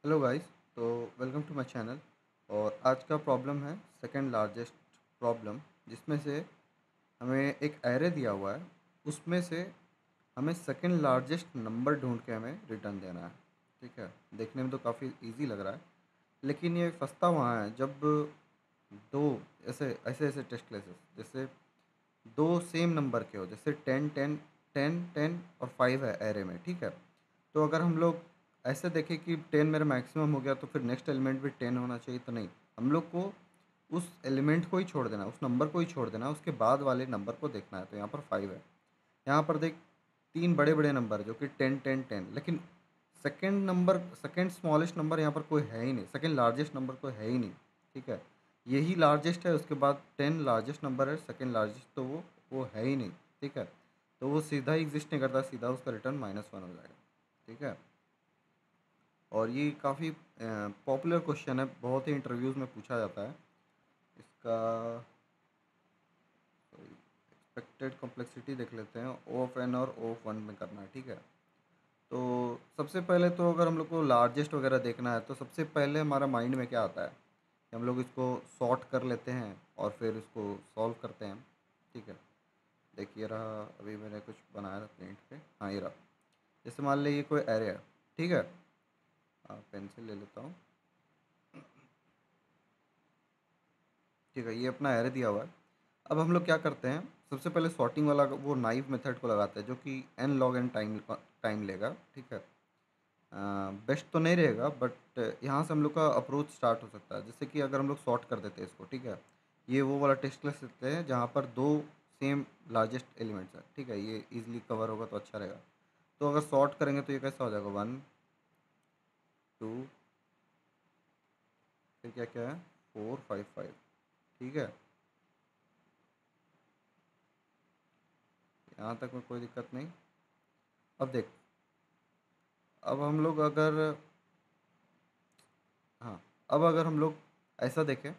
Hello guys. तो welcome to my channel. और आज का प्रॉब्लम है सेकंड लार्जेस्ट प्रॉब्लम, जिसमें से हमें एक एरे दिया हुआ है। उसमें से हमें सेकंड लार्जेस्ट नंबर ढूंढ के हमें रिटर्न देना है। ठीक है, देखने में तो काफ़ी इजी लग रहा है, लेकिन ये फंसता वहाँ है जब दो ऐसे ऐसे ऐसे टेस्ट केसेस, जैसे दो सेम नंबर के हो, जैसे टेन टेन टेन टेन और फाइव है एरे में। ठीक है, तो अगर हम लोग ऐसे देखें कि टेन मेरा मैक्सिमम हो गया तो फिर नेक्स्ट एलिमेंट भी टेन होना चाहिए, तो नहीं, हम लोग को उस एलिमेंट को ही छोड़ देना है, उस नंबर को ही छोड़ देना है, उसके बाद वाले नंबर को देखना है। तो यहाँ पर फाइव है। यहाँ पर देख, तीन बड़े बड़े नंबर जो कि टेन टेन टेन, लेकिन second number, second smallest number यहाँ पर कोई है ही नहीं, सेकेंड लार्जेस्ट नंबर कोई है ही नहीं। ठीक है, यही लार्जेस्ट है, उसके बाद टेन लार्जेस्ट नंबर है, सेकेंड लार्जेस्ट तो वो है ही नहीं। ठीक है, तो वो सीधा ही एग्जिस्ट नहीं करता, सीधा उसका रिटर्न -1 हो जाएगा। ठीक है, और ये काफ़ी पॉपुलर क्वेश्चन है, बहुत ही इंटरव्यूज़ में पूछा जाता है इसका। एक्सपेक्टेड कॉम्प्लेक्सिटी देख लेते हैं, ओ ऑफ एन और ओ ऑफ वन में करना है। ठीक है, तो सबसे पहले तो अगर हम लोग को लार्जेस्ट वगैरह देखना है तो सबसे पहले हमारा माइंड में क्या आता है कि हम लोग इसको सॉर्ट कर लेते हैं और फिर इसको सॉल्व करते हैं। ठीक है, देखिए रहा, अभी मैंने कुछ बनाया था प्रिंट पे। हाँ, ये रहा। जैसे मान लीजिए ये कोई एरे है। ठीक है, पेंसिल ले लेता हूँ। ठीक है, ये अपना एरे दिया हुआ है। अब हम लोग क्या करते हैं, सबसे पहले सॉर्टिंग वाला वो नाइफ मेथड को लगाते हैं, जो कि N log N time time लेगा। ठीक है, बेस्ट तो नहीं रहेगा, बट यहाँ से हम लोग का अप्रोच स्टार्ट हो सकता है। जैसे कि अगर हम लोग सॉर्ट कर देते हैं इसको। ठीक है, ये वो वाला टेस्ट क्लास लेते हैं जहाँ पर दो सेम लार्जेस्ट एलिमेंट्स है। ठीक है, ये इजीली कवर होगा तो अच्छा रहेगा। तो अगर सॉर्ट करेंगे तो ये कैसा हो जाएगा, वन, टू, फिर क्या क्या है, फोर, फाइव, फाइव। ठीक है, यहाँ तक में कोई दिक्कत नहीं। अब देख, अब हम लोग अगर, हाँ, अब अगर हम लोग ऐसा देखें,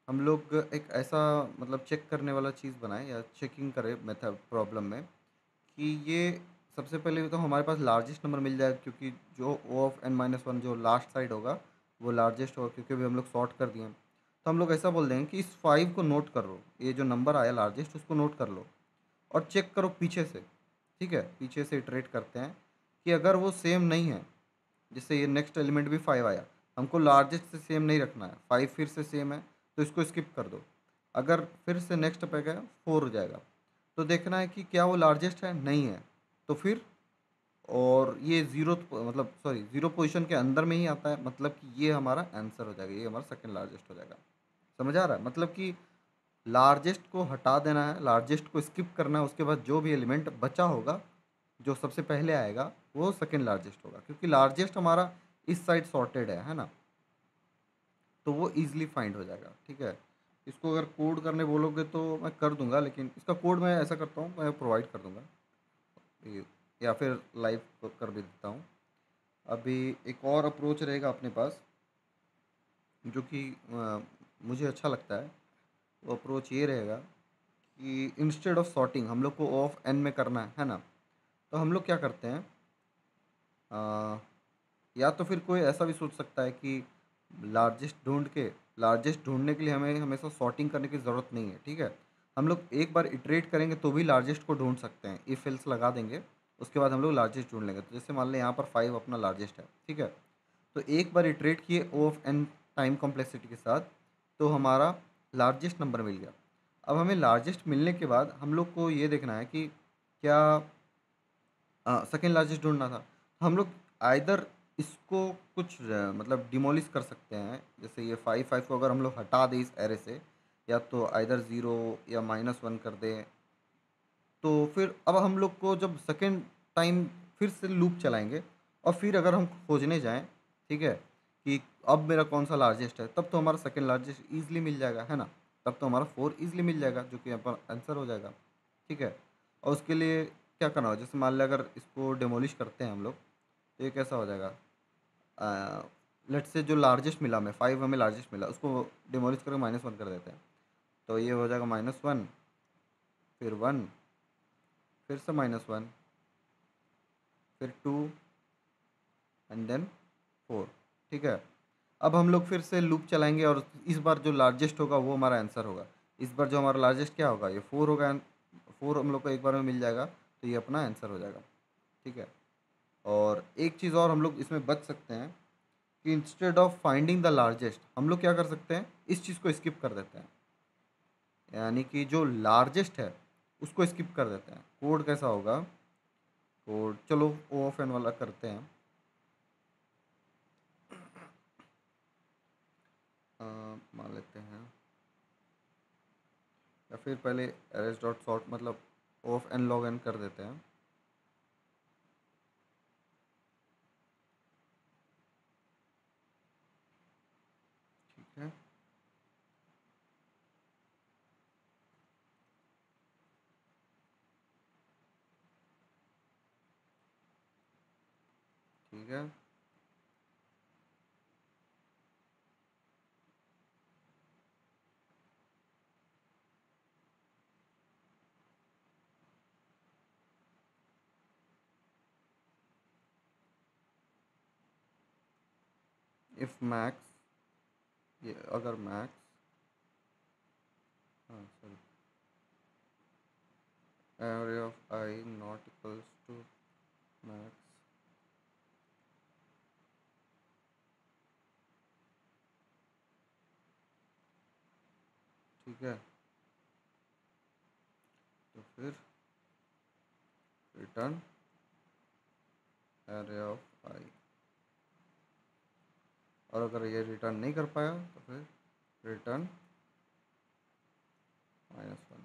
हम लोग एक ऐसा मतलब चेक करने वाला चीज़ बनाएं या चेकिंग करें मेथड प्रॉब्लम में, कि ये सबसे पहले तो हमारे पास लार्जेस्ट नंबर मिल जाएगा, क्योंकि जो ओ ऑफ n-1 जो लास्ट साइड होगा वो लार्जेस्ट होगा, क्योंकि अभी हम लोग सॉर्ट कर दिए हैं। तो हम लोग ऐसा बोल देंगे कि इस फाइव को नोट कर लो, ये जो नंबर आया लार्जेस्ट उसको नोट कर लो और चेक करो पीछे से। ठीक है, पीछे से इटरेट करते हैं कि अगर वो सेम नहीं है, जिससे ये नेक्स्ट एलिमेंट भी फाइव आया, हमको लार्जेस्ट से सेम नहीं रखना है, फाइव फिर से सेम है तो इसको स्किप कर दो। अगर फिर से नेक्स्ट पे गया, फोर हो जाएगा, तो देखना है कि क्या वो लार्जेस्ट है, नहीं है तो फिर, और ये ज़ीरो मतलब सॉरी ज़ीरो पोजीशन के अंदर में ही आता है, मतलब कि ये हमारा आंसर हो जाएगा, ये हमारा सेकंड लार्जेस्ट हो जाएगा। समझ आ रहा है, मतलब कि लार्जेस्ट को हटा देना है, लार्जेस्ट को स्किप करना है, उसके बाद जो भी एलिमेंट बचा होगा, जो सबसे पहले आएगा वो सेकंड लार्जेस्ट होगा, क्योंकि लार्जेस्ट हमारा इस साइड सॉर्टेड है ना, तो वो इजीली फाइंड हो जाएगा। ठीक है, इसको अगर कोड करने बोलोगे तो मैं कर दूंगा, लेकिन इसका कोड मैं ऐसा करता हूँ, मैं प्रोवाइड कर दूंगा ये, या फिर लाइव कर भी देता हूँ। अभी एक और अप्रोच रहेगा अपने पास, जो कि मुझे अच्छा लगता है। वो अप्रोच ये रहेगा कि इंस्टेड ऑफ सॉर्टिंग हम लोग को ऑफ एन में करना है ना, तो हम लोग क्या करते हैं, अ, या तो फिर कोई ऐसा भी सोच सकता है कि लार्जेस्ट ढूंढने के लिए हमें हमेशा सॉर्टिंग करने की ज़रूरत नहीं है। ठीक है, हम लोग एक बार इटरेट करेंगे तो भी लार्जेस्ट को ढूंढ सकते हैं, इफ एल्स लगा देंगे, उसके बाद हम लोग लार्जेस्ट ढूंढ लेंगे। तो जैसे मान लें यहाँ पर फाइव अपना लार्जेस्ट है। ठीक है, तो एक बार इटरेट किए ओ ऑफ एन टाइम कॉम्प्लेक्सिटी के साथ, तो हमारा लार्जेस्ट नंबर मिल गया। अब हमें लार्जेस्ट मिलने के बाद हम लोग को ये देखना है कि क्या सेकेंड लार्जेस्ट ढूंढना था। हम लोग आइदर इसको कुछ मतलब डिमोलिश कर सकते हैं, जैसे ये फाइव फाइव को अगर हम लोग हटा दें इस एरे से, या तो आइदर ज़ीरो या -1 कर दें, तो फिर अब हम लोग को जब सेकेंड टाइम फिर से लूप चलाएंगे और फिर अगर हम खोजने जाएं, ठीक है, कि अब मेरा कौन सा लार्जेस्ट है, तब तो हमारा सेकेंड लार्जेस्ट ईजिली मिल जाएगा, है ना। तब तो हमारा फोर ईजिली मिल जाएगा, जो कि यहाँ पर आंसर हो जाएगा। ठीक है, और उसके लिए क्या करना होगा, जैसे मान लिया अगर इसको डेमोलिश करते हैं हम लोग, तो ये कैसा हो जाएगा, लेट से जो लार्जेस्ट मिला हमें, फाइव हमें लार्जेस्ट मिला, उसको डिमोलिश करके -1 कर देते हैं, तो ये हो जाएगा -1, फिर वन, फिर से -1, फिर टू, एंड देन फोर। ठीक है। अब हम लोग फिर से लूप चलाएंगे और इस बार जो लार्जेस्ट होगा वो हमारा आंसर होगा। इस बार जो हमारा लार्जेस्ट क्या होगा, ये 4 होगा। 4 हम लोग को एक बार में मिल जाएगा, तो ये अपना आंसर हो जाएगा। ठीक है। और एक चीज़ और हम लोग इसमें बच सकते हैं कि instead of finding the largest हम लोग क्या कर सकते हैं, इस चीज़ को स्किप कर देते हैं। यानी कि जो लार्जेस्ट है उसको स्किप कर देते हैं। कोड कैसा होगा, कोड चलो ओ ऑफ एन वाला करते हैं। मान लेते हैं, या फिर पहले एरेस डॉट सॉर्ट मतलब ओ ऑफ एन लॉग एन कर देते हैं। ठीक है। ठीक है। इफ मैक्स, ये अगर मैक्स, हाँ sorry, array of I not equals to max, ठीक है, तो फिर रिटर्न एरे ऑफ आई। और अगर ये रिटर्न नहीं कर पाया तो फिर रिटर्न -1।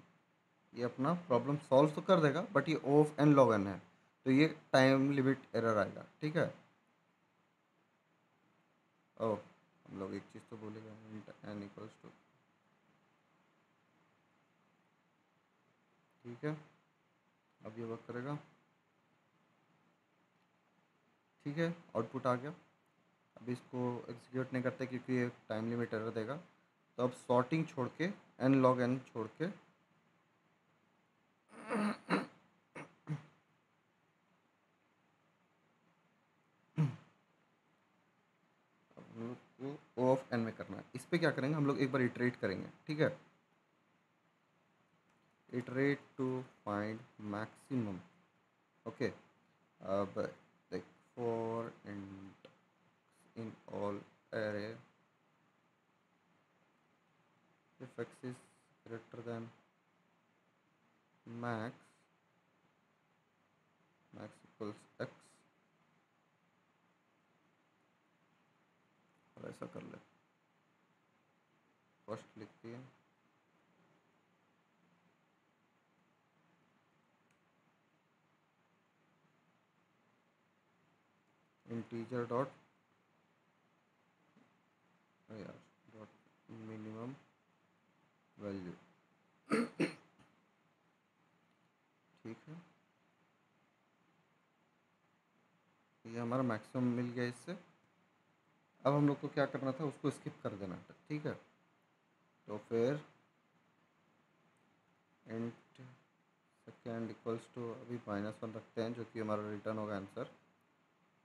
ये अपना प्रॉब्लम सॉल्व तो कर देगा, बट ये ओ ऑफ एन लॉग एन है, तो ये टाइम लिमिट एरर आएगा। ठीक है। ओह, हम लोग एक चीज़ तो भूलेगा, इंट एन इक्वल्स टू, ठीक है। अब ये वर्क करेगा। ठीक है, आउटपुट आ गया। अब इसको एग्जीक्यूट नहीं करते क्योंकि ये टाइम लिमिट एरर देगा। तो अब सॉर्टिंग छोड़ के, एन लॉग एन छोड़ के, अब हम लोग को ओ ऑफ एन में करना है। इस पर क्या करेंगे, हम लोग एक बार इटरेट करेंगे। ठीक है। Iterate to find maximum. Okay. अब like for int in all array if x is greater than max, max equals x, और ऐसा कर ले, फर्स्ट लिख दिया, इंटीजर डॉट, यार, डॉट मिनिमम वैल्यू। ठीक है, ये हमारा मैक्सिमम मिल गया इससे। अब हम लोग को क्या करना था, उसको स्किप कर देना था। ठीक है। तो फिर इंट सेकेंड इक्वल्स टू, अभी -1 रखते हैं जो कि हमारा रिटर्न होगा answer,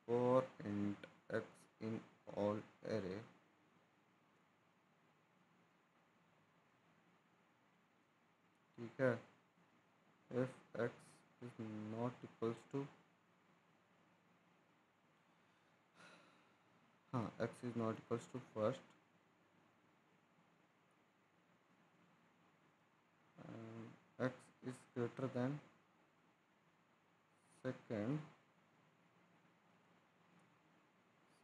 for int x in all array. ठीक है। If x is not equals to, हाँ, x is not equals to first, x is greater than second,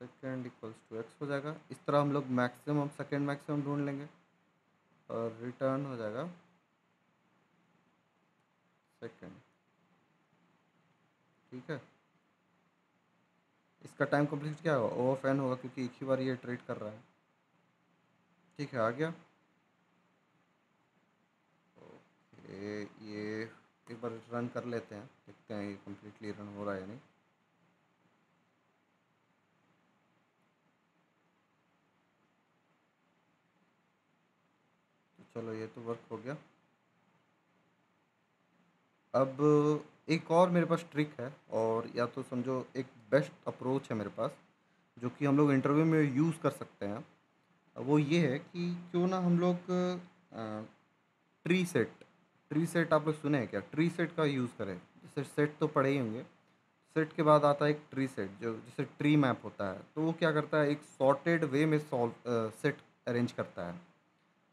second equals to x हो जाएगा। इस तरह हम लोग मैक्सिमम, सेकेंड मैक्सिमम ढूंढ लेंगे और रिटर्न हो जाएगा सेकेंड। ठीक है। इसका टाइम कंप्लीट क्या होगा, ओ ऑफ एन होगा, क्योंकि एक ही बार ये ट्रेड कर रहा है। ठीक है, आ गया। ये एक बार रन कर लेते हैं, देखते हैं ये कम्प्लीटली रन हो रहा है या नहीं। तो चलो, ये तो वर्क हो गया। अब एक और मेरे पास ट्रिक है, और या तो समझो एक बेस्ट अप्रोच है मेरे पास, जो कि हम लोग इंटरव्यू में यूज़ कर सकते हैं, वो ये है कि क्यों ना हम लोग ट्री सेट ट्री सेट आप लोग सुने हैं क्या? ट्री सेट का यूज़ करें। जैसे सेट तो पढ़े ही होंगे। सेट के बाद आता है एक ट्री सेट, जो जैसे ट्री मैप होता है, तो वो क्या करता है, एक सॉर्टेड वे में सेट अरेंज करता है।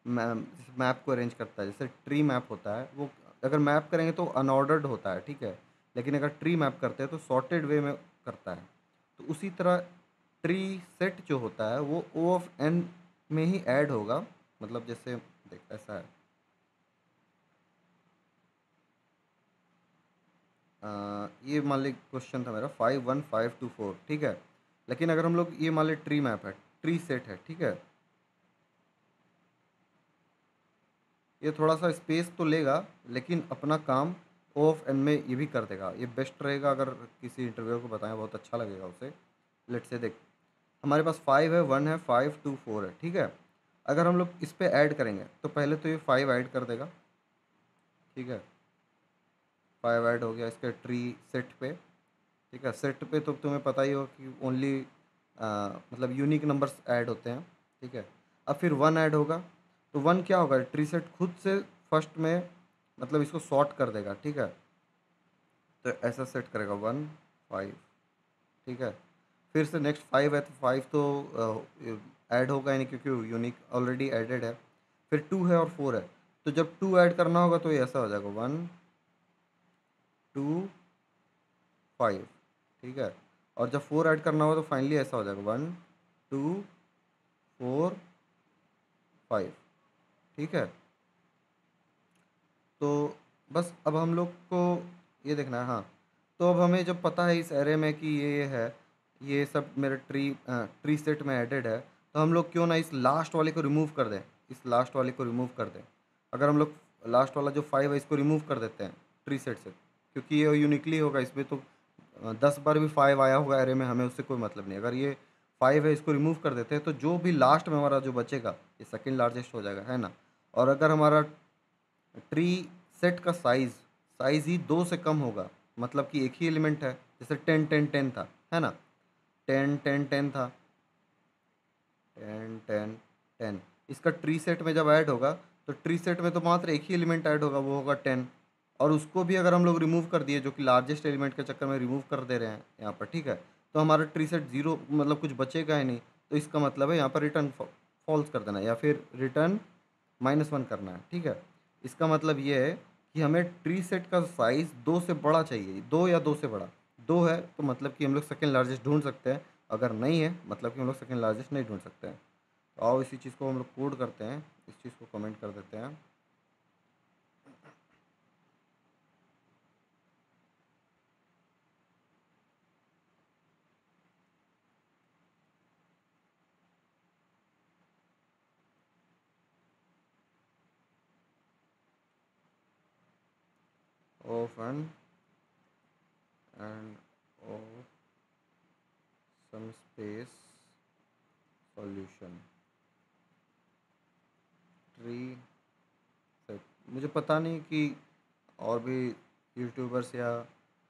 मैप को अरेंज करता है। जैसे ट्री मैप होता है, वो अगर मैप करेंगे तो अनऑर्डर्ड होता है, ठीक है। लेकिन अगर ट्री मैप करते हैं तो सॉर्टेड वे में करता है। तो उसी तरह ट्री सेट जो होता है वो ओ ऑफ एन में ही ऐड होगा। मतलब जैसे देख ऐसा है, ये मान ली क्वेश्चन था मेरा 5 1 5 2 4, ठीक है। लेकिन अगर हम लोग ये मान ले ट्री मैप है, ट्री सेट है, ठीक है। ये थोड़ा सा स्पेस तो लेगा, लेकिन अपना काम ओ ऑफ एन में ये भी कर देगा। ये बेस्ट रहेगा, अगर किसी इंटरव्यू को बताएं बहुत अच्छा लगेगा उसे। लेट से देख, हमारे पास 5 है, 1 है, 5 2 4 है, ठीक है। अगर हम लोग इस पे ऐड करेंगे तो पहले तो ये 5 ऐड कर देगा, ठीक है। 5 ऐड हो गया इसके ट्री सेट पे, ठीक है। सेट पे तो तुम्हें पता ही होगा कि ओनली मतलब यूनिक नंबर्स ऐड होते हैं, ठीक है। अब फिर 1 ऐड होगा, तो 1 क्या होगा, ट्री सेट खुद से फर्स्ट में मतलब इसको सॉर्ट कर देगा, ठीक है। तो ऐसा सेट करेगा 1 5, ठीक है। फिर से नेक्स्ट 5 है, तो 5 तो ऐड होगा ही नहीं क्योंकि यूनिक ऑलरेडी एडेड है। फिर 2 है और 4 है, तो जब 2 ऐड करना होगा तो ये ऐसा हो जाएगा 1 2 5, ठीक है। और जब 4 ऐड करना होगा तो फाइनली ऐसा हो जाएगा 1 2 4 5, ठीक है। तो बस अब हम लोग को ये देखना है, हाँ। तो अब हमें जब पता है इस एरे में कि ये है, ये सब मेरे ट्री सेट में ऐडेड है, तो हम लोग क्यों ना इस लास्ट वाले को रिमूव कर दें। इस लास्ट वाले को रिमूव कर दें। अगर हम लोग लास्ट वाला जो 5 है इसको रिमूव कर देते हैं ट्री सेट से, क्योंकि ये यूनिकली होगा, इसमें तो 10 बार भी 5 आया होगा एरे में, हमें उससे कोई मतलब नहीं। अगर ये 5 है इसको रिमूव कर देते हैं तो जो भी लास्ट में हमारा जो बचेगा ये सेकेंड लार्जेस्ट हो जाएगा, है ना। और अगर हमारा ट्री सेट का साइज ही 2 से कम होगा, मतलब कि एक ही एलिमेंट है, जैसे 10 10 10 था, है ना। 10 10 10 था, 10 10 10। इसका ट्री सेट में जब ऐड होगा तो ट्री सेट में तो मात्र एक ही एलिमेंट ऐड होगा, वो होगा 10। और उसको भी अगर हम लोग रिमूव कर दिए, जो कि लार्जेस्ट एलिमेंट के चक्कर में रिमूव कर दे रहे हैं यहाँ पर, ठीक है, तो हमारा ट्री सेट जीरो, मतलब कुछ बचेगा ही नहीं। तो इसका मतलब है यहाँ पर रिटर्न फॉल्स कर देना है, या फिर रिटर्न -1 करना है, ठीक है। इसका मतलब ये है कि हमें ट्री सेट का साइज़ 2 से बड़ा चाहिए, 2 या 2 से बड़ा। 2 है तो मतलब कि हम लोग सेकेंड लार्जेस्ट ढूंढ सकते हैं, अगर नहीं है मतलब कि हम लोग सेकेंड लार्जेस्ट नहीं ढूंढ सकते हैं। तो आओ इसी चीज़ को हम लोग कोड करते हैं, इस चीज़ को कमेंट कर देते हैं। Of and of some space solution tree set. मुझे पता नहीं कि और भी यूट्यूबर्स या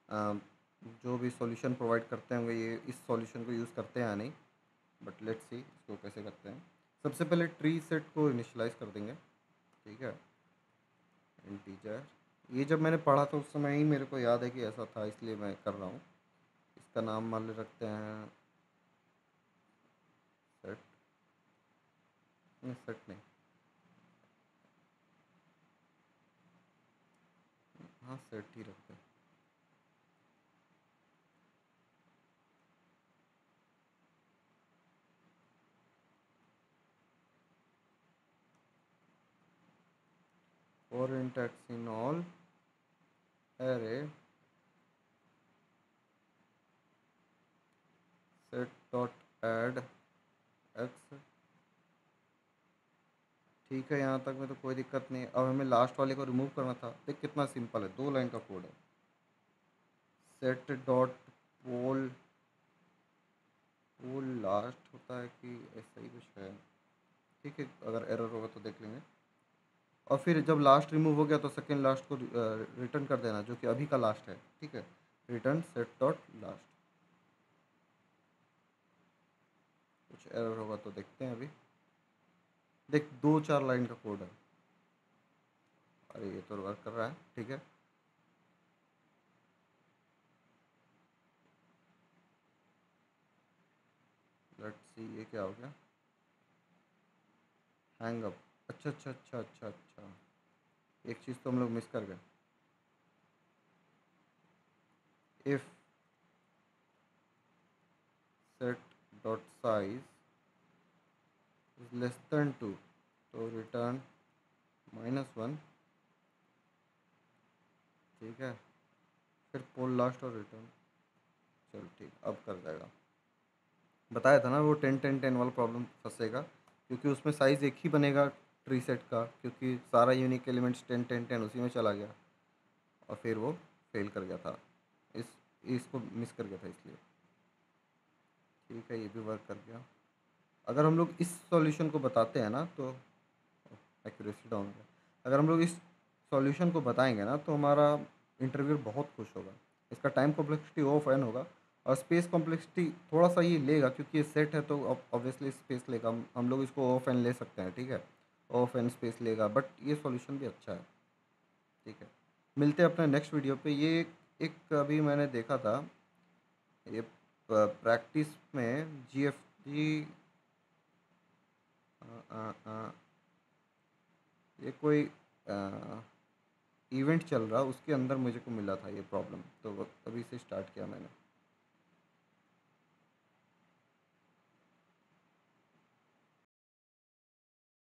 जो भी सॉल्यूशन प्रोवाइड करते होंगे ये इस सॉल्यूशन को यूज़ करते हैं या नहीं, बट लेट्स सी इसको कैसे करते हैं। सबसे पहले ट्री सेट को इनिशियलाइज कर देंगे, ठीक है। इंटीजर, ये जब मैंने पढ़ा था उस समय ही मेरे को याद है कि ऐसा था, इसलिए मैं कर रहा हूँ। इसका नाम मान ले रखते हैं सेट, नहीं सेट नहीं, हाँ सेट ही रखते हैं। For index in all array set dot add x, ठीक है। यहाँ तक में तो कोई दिक्कत नहीं। अब हमें लास्ट वाले को रिमूव करना था, देख कितना सिंपल है, 2 लाइन का कोड है। सेट डॉट पोल, पोल लास्ट होता है कि ऐसा ही कुछ है, ठीक है। अगर एरर होगा तो देख लेंगे। और फिर जब लास्ट रिमूव हो गया तो सेकेंड लास्ट को रिटर्न कर देना, जो कि अभी का लास्ट है, ठीक है। रिटर्न सेट डॉट लास्ट, कुछ एरर होगा तो देखते हैं अभी। देख 2-4 लाइन का कोड है। अरे ये तो वर्क कर रहा है, ठीक है। लेट्स सी ये क्या हो गया, हैंग अप। अच्छा अच्छा अच्छा अच्छा अच्छा, एक चीज़ तो हम लोग मिस कर गए। If set dot size is less than 2 तो रिटर्न -1, ठीक है। फिर पोल लास्ट और रिटर्न, चल ठीक, अब कर जाएगा। बताया था ना वो 10-10-10 वाला प्रॉब्लम फंसेगा, क्योंकि उसमें साइज़ एक ही बनेगा ट्री सेट का, क्योंकि सारा यूनिक एलिमेंट्स 10-10-10 उसी में चला गया, और फिर वो फेल कर गया था। इस इसको मिस कर गया था इसलिए। ठीक है, ये भी वर्क कर गया। अगर हम लोग इस सॉल्यूशन को बताते हैं ना तो एक्यूरेसी डाउन हो गया। अगर हम लोग इस सॉल्यूशन को बताएंगे ना तो हमारा इंटरव्यू बहुत खुश होगा। इसका टाइम कॉम्प्लेक्सिटी ऑफ एन होगा, और स्पेस कॉम्प्लेक्सिटी थोड़ा सा ये लेगा, क्योंकि ये सेट है तो ऑब्वियसली स्पेस लेगा। हम लोग इसको ऑफ एन ले सकते हैं, ठीक है। ऑफ एन स्पेस लेगा, बट ये सॉल्यूशन भी अच्छा है, ठीक है। मिलते हैं अपने नेक्स्ट वीडियो पे। ये एक अभी मैंने देखा था, ये प्रैक्टिस में GFG, ये कोई इवेंट चल रहा, उसके अंदर मुझे को मिला था ये प्रॉब्लम, तो अभी से स्टार्ट किया मैंने।